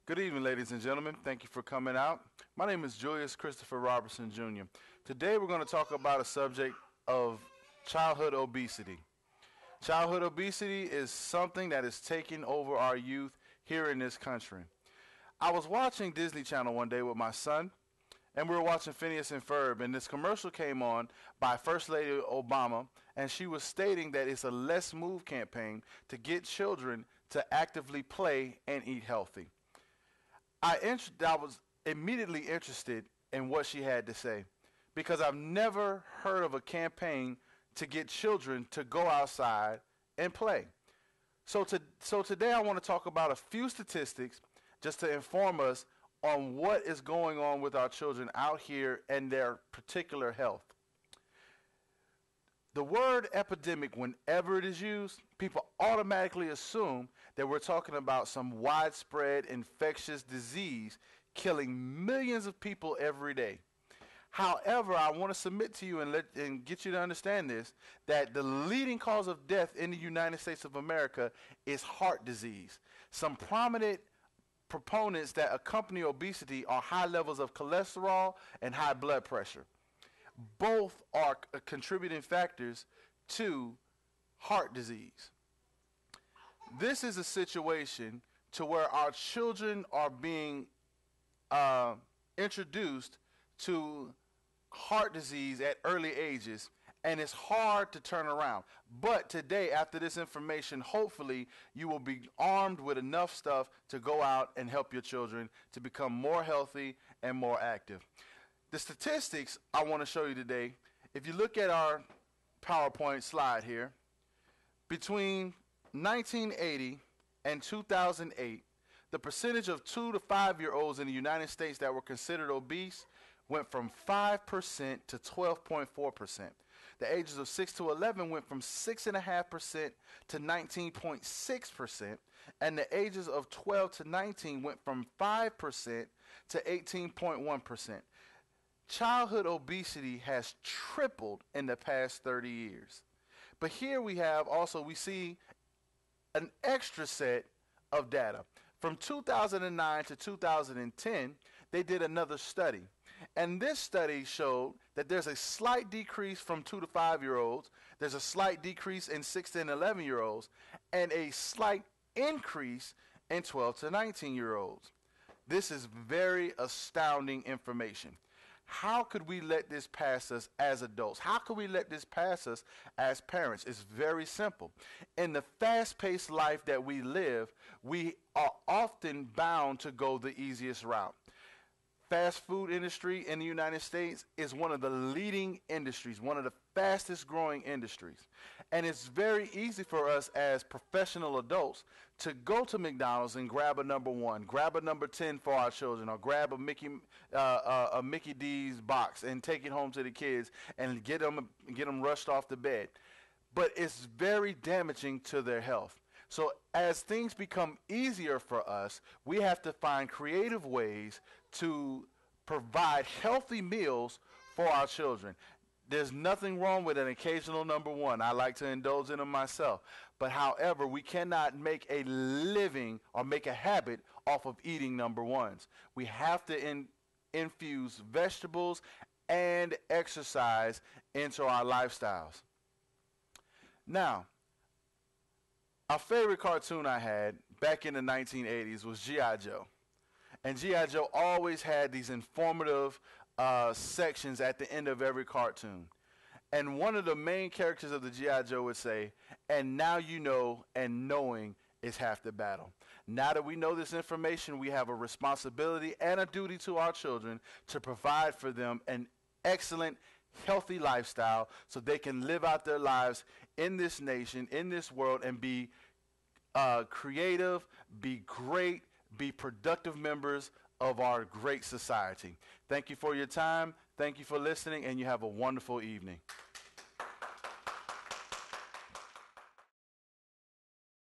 Good evening, ladies and gentlemen. Thank you for coming out. My name is Julius Christopher Roberson, Jr. Today we're going to talk about a subject of childhood obesity. Childhood obesity is something that is taking over our youth here in this country. I was watching Disney Channel one day with my son, and we were watching Phineas and Ferb, and this commercial came on by First Lady Obama, and she was stating that it's a Let's Move campaign to get children to actively play and eat healthy. I was immediately interested in what she had to say because I've never heard of a campaign to get children to go outside and play. So today I want to talk about a few statistics just to inform us on what is going on with our children out here and their particular health. The word epidemic, whenever it is used, people automatically assume that we're talking about some widespread infectious disease killing millions of people every day. However, I want to submit to you and get you to understand this, that the leading cause of death in the United States of America is heart disease. Some prominent proponents that accompany obesity are high levels of cholesterol and high blood pressure. Both are contributing factors to heart disease. This is a situation to where our children are being introduced to heart disease at early ages, and it's hard to turn around. But today, after this information, hopefully you will be armed with enough stuff to go out and help your children to become more healthy and more active. The statistics I want to show you today, if you look at our PowerPoint slide here, between 1980 and 2008, the percentage of 2 to 5-year-olds in the United States that were considered obese went from 5% to 12.4%. The ages of 6 to 11 went from 6.5% to 19.6%, and the ages of 12 to 19 went from 5% to 18.1%. Childhood obesity has tripled in the past 30 years. But here we see an extra set of data. From 2009 to 2010, they did another study. And this study showed that there's a slight decrease from 2 to 5-year-olds, there's a slight decrease in 6 to 11-year-olds, and a slight increase in 12 to 19-year-olds. This is very astounding information. How could we let this pass us as adults? How could we let this pass us as parents? It's very simple. In the fast-paced life that we live, we are often bound to go the easiest route. Fast food industry in the United States is one of the leading industries, one of the fastest growing industries. And it's very easy for us as professional adults to go to McDonald's and grab a number 1, grab a number 10 for our children, or grab a Mickey D's box and take it home to the kids and get them rushed off the bed. But it's very damaging to their health. So as things become easier for us, we have to find creative ways to provide healthy meals for our children. There's nothing wrong with an occasional number 1. I like to indulge in them myself. But however, we cannot make a living or make a habit off of eating number 1s. We have to infuse vegetables and exercise into our lifestyles. Now, a favorite cartoon I had back in the 1980s was G.I. Joe. And G.I. Joe always had these informative sections at the end of every cartoon. And one of the main characters of the G.I. Joe would say, "And now you know, and knowing is half the battle." Now that we know this information, we have a responsibility and a duty to our children to provide for them an excellent, healthy lifestyle so they can live out their lives in this nation, in this world, and be creative, be great, be productive members of our great society. Thank you for your time. Thank you for listening, and you have a wonderful evening.